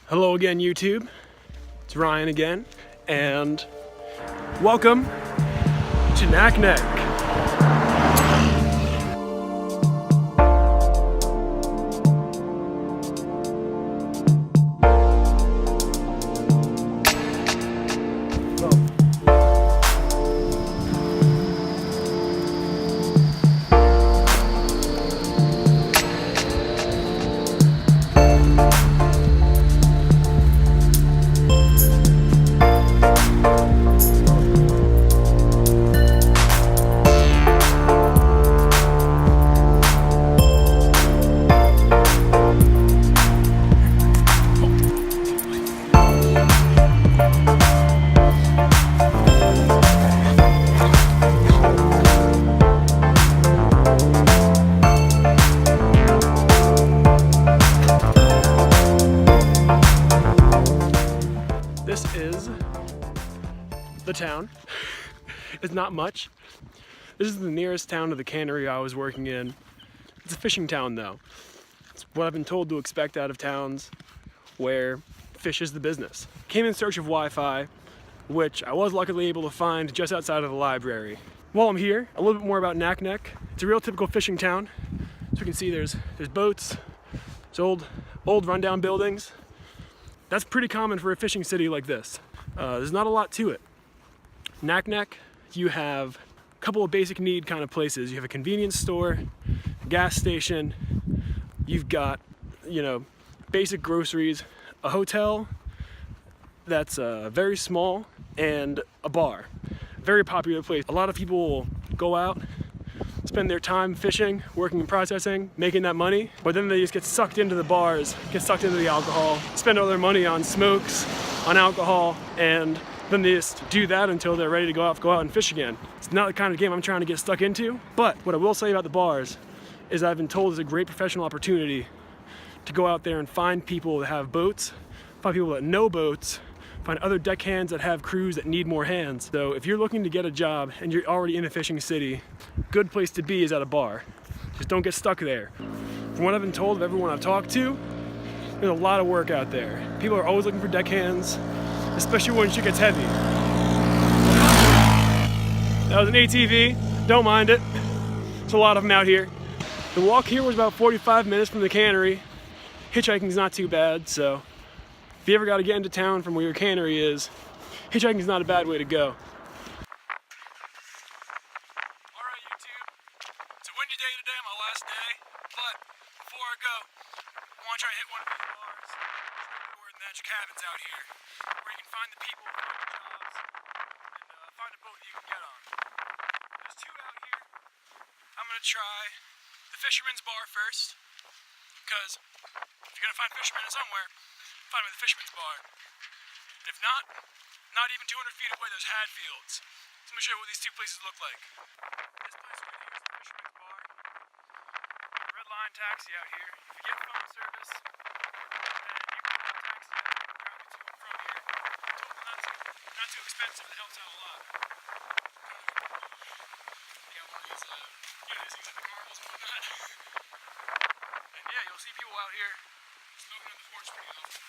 Hello again, YouTube. It's Ryan again, and welcome to Naknek. This is the town. It's not much. This is the nearest town to the cannery I was working in. It's a fishing town though. It's what I've been told to expect out of towns where fish is the business. Came in search of Wi-Fi, which I was luckily able to find just outside of the library. While I'm here, a little bit more about Naknek. It's a real typical fishing town. As you can see, there's boats, there's old rundown buildings. That's pretty common for a fishing city like this. There's not a lot to it. Naknek, you have a couple of basic need kind of places. You have a convenience store, a gas station, you've got, basic groceries, a hotel that's very small, and a bar. Very popular place. A lot of people will go out, spend their time fishing, working and processing, making that money, but then they just get sucked into the bars, get sucked into the alcohol, spend all their money on smokes, on alcohol, and then they just do that until they're ready to go out and fish again. It's not the kind of game I'm trying to get stuck into, but what I will say about the bars is I've been told it's a great professional opportunity to go out there and find people that have boats, find people that know boats, find other deckhands that have crews that need more hands. So if you're looking to get a job and you're already in a fishing city, good place to be is at a bar. Just don't get stuck there. From what I've been told of everyone I've talked to, there's a lot of work out there. People are always looking for deckhands, especially when shit gets heavy. That was an ATV, don't mind it. There's a lot of them out here. The walk here was about 45 minutes from the cannery. Hitchhiking's not too bad, so if you ever got to get into town from where your cannery is, hitchhiking is not a bad way to go. Alright YouTube, it's a windy day today, my last day, but before I go, I want to try to hit one of these bars, or the magic cabins out here, where you can find the people who find the jobs, and find a boat that you can get on. There's two out here. I'm going to try the Fisherman's Bar first, because if you're going to find fishermen somewhere, find them at the Fisherman's Bar. And if not even 200 feet away, there's Hadfields. So let me show you what these two places look like. This place right here is the Fisherman's Bar. Red line taxi out here. If you get phone service, then you can call a taxi and drive you to and from here. Not too expensive, it helps out a lot. They got one of these units, you got the caramels and whatnot. And yeah, you'll see people out here smoking on the porch pretty often.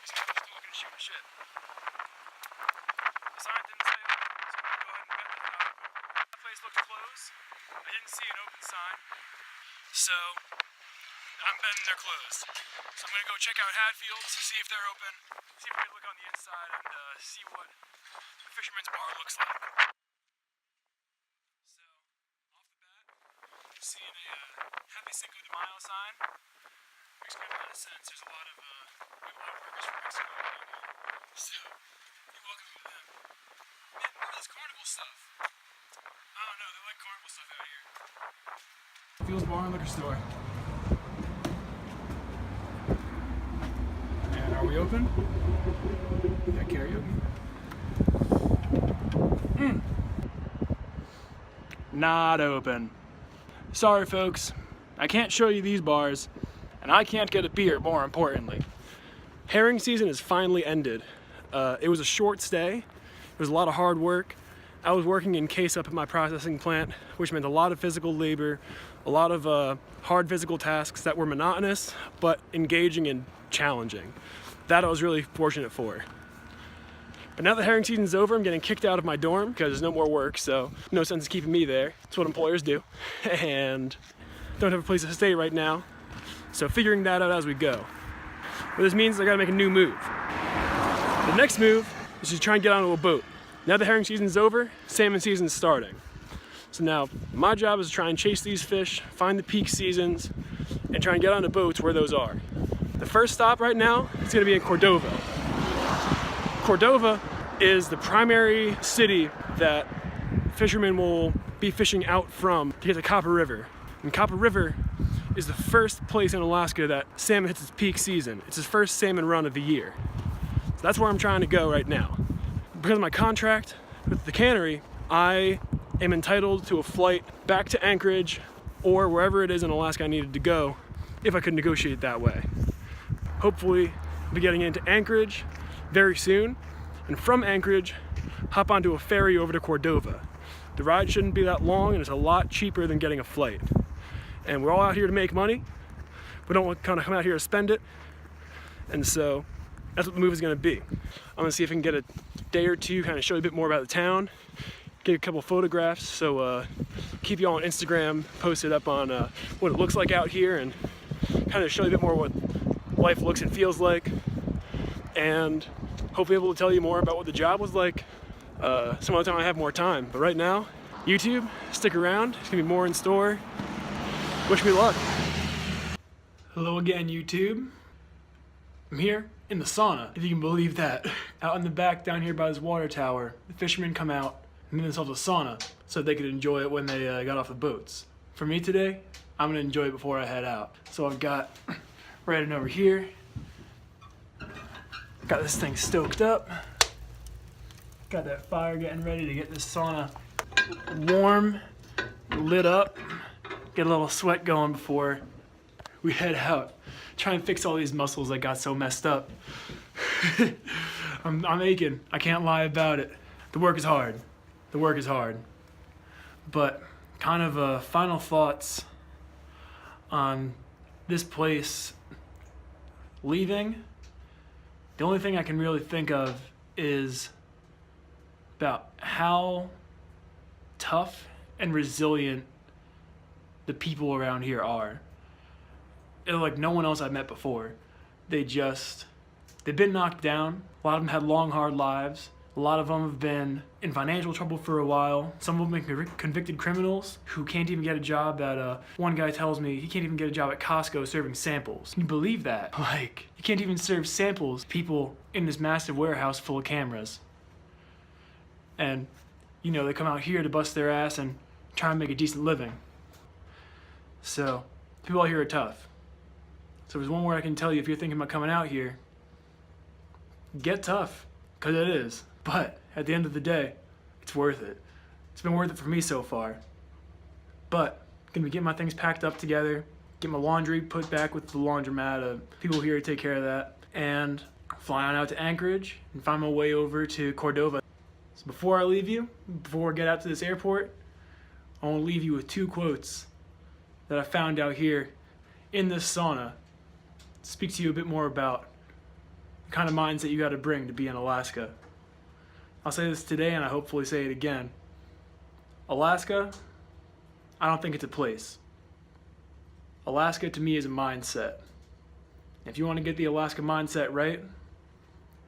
These guys are talking and shooting shit. The sign didn't say open, so I'm going to go ahead and bet that it's not open. That place looks closed. I didn't see an open sign, so I'm betting they're closed. So I'm going to go check out Hadfields, see if they're open, see if we can look on the inside, and see what the Fisherman's Bar looks like. So, off the bat, seeing a heavy Cinco de Mayo sign makes kind of a lot of sense. There's a lot of workers from Mexico around here, so you're welcome to them. Man, look at this carnival stuff. I don't know, they like carnival stuff out here. Fields Bar and Liquor Store. And are we open? Yeah, karaoke. Not open. Sorry folks, I can't show you these bars, and I can't get a beer, more importantly. Herring season is finally ended. It was a short stay. It was a lot of hard work. I was working in case up at my processing plant, which meant a lot of physical labor, a lot of hard physical tasks that were monotonous, but engaging and challenging. That I was really fortunate for. But now that herring season's over, I'm getting kicked out of my dorm because there's no more work, so no sense in keeping me there. That's what employers do. And don't have a place to stay right now, so figuring that out as we go. But this means I gotta make a new move. The next move is to try and get onto a boat. Now the herring season's over, salmon season's starting. So now my job is to try and chase these fish, find the peak seasons, and try and get onto boats where those are. The first stop right now is gonna be in Cordova. Cordova is the primary city that fishermen will be fishing out from to get to Copper River. And Copper River is the first place in Alaska that salmon hits its peak season. It's its first salmon run of the year. So that's where I'm trying to go right now. Because of my contract with the Cannery, I am entitled to a flight back to Anchorage or wherever it is in Alaska I needed to go if I could negotiate that way. Hopefully, I'll be getting into Anchorage very soon, and from Anchorage, hop onto a ferry over to Cordova. The ride shouldn't be that long, and it's a lot cheaper than getting a flight. And we're all out here to make money. We don't want to kind of come out here to spend it. And so that's what the move is going to be. I'm going to see if I can get a day or two, kind of show you a bit more about the town, get a couple photographs, so keep you all on Instagram posted up on what it looks like out here, and kind of show you a bit more what life looks and feels like, and hopefully able to tell you more about what the job was like some other time I have more time. But right now, YouTube, stick around, there's going to be more in store. Wish me luck. Hello again, YouTube. I'm here in the sauna, if you can believe that. Out in the back down here by this water tower, the fishermen come out and made themselves a sauna so they could enjoy it when they got off the boats. For me today, I'm gonna enjoy it before I head out. So I've got right over here, got this thing stoked up, got that fire getting ready to get this sauna warm, lit up, get a little sweat going before we head out. Try and fix all these muscles that got so messed up. I'm aching, I can't lie about it. The work is hard, the work is hard. But kind of final thoughts on this place leaving. The only thing I can really think of is about how tough and resilient the people around here are. They're like no one else I've met before. They've been knocked down. A lot of them had long, hard lives. A lot of them have been in financial trouble for a while. Some of them have been convicted criminals who can't even get a job at, one guy tells me he can't even get a job at Costco serving samples. Can you believe that? Like, you can't even serve samples. People in this massive warehouse full of cameras. And, you know, they come out here to bust their ass and try and make a decent living. So, people out here are tough. So there's one word I can tell you if you're thinking about coming out here. Get tough, because it is. But at the end of the day, it's worth it. It's been worth it for me so far. But I'm gonna be getting my things packed up together, get my laundry put back with the laundromat, people here to take care of that, and fly on out to Anchorage and find my way over to Cordova. So before I leave you, before I get out to this airport, I want to leave you with two quotes that I found out here in this sauna. Speak to you a bit more about the kind of mindset you got to bring to be in Alaska. I'll say this today and I hopefully say it again. Alaska, I don't think it's a place. Alaska to me is a mindset. If you want to get the Alaska mindset right,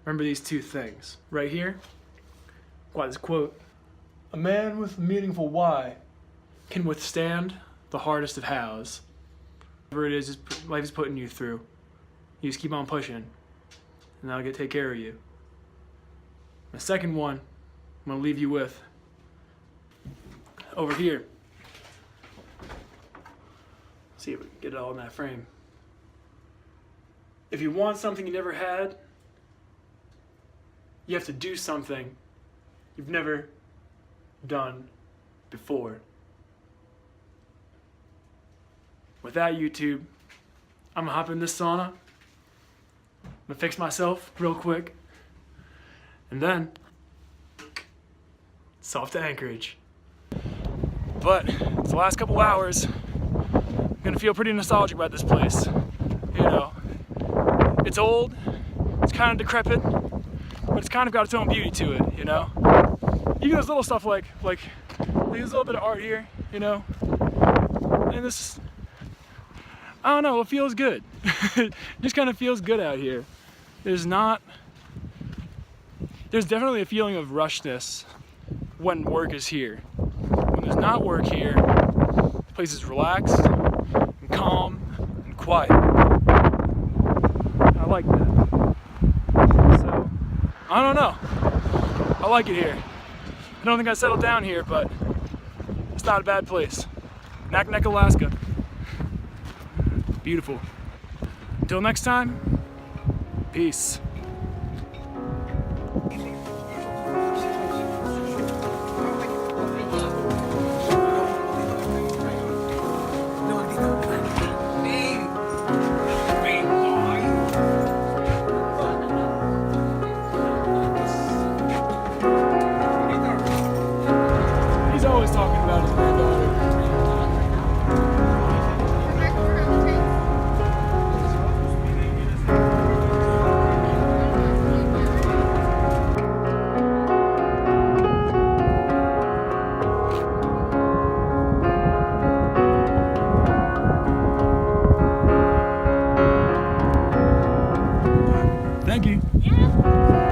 remember these two things. Right here, got this quote. A man with a meaningful why can withstand the hardest of hows. Whatever it is life is putting you through, you just keep on pushing, and that'll take care of you. The second one, I'm gonna leave you with over here. See if we can get it all in that frame. If you want something you never had, you have to do something you've never done before. With that, YouTube, I'm gonna hop in this sauna. I'm gonna fix myself real quick. And then, it's off to Anchorage. But, it's the last couple hours. I'm gonna feel pretty nostalgic about this place. You know, It's old, it's kind of decrepit, but it's kind of got its own beauty to it, you know? Even those little stuff like there's a little bit of art here, you know? And this, I don't know, it feels good. It just kind of feels good out here. There's definitely a feeling of rushness when work is here. When there's not work here, the place is relaxed and calm and quiet. I like that. So, I don't know. I like it here. I don't think I settled down here, but it's not a bad place. Naknek, Alaska. Beautiful. Until next time, peace. He's always talking about his granddaughter. Thank you. Yeah.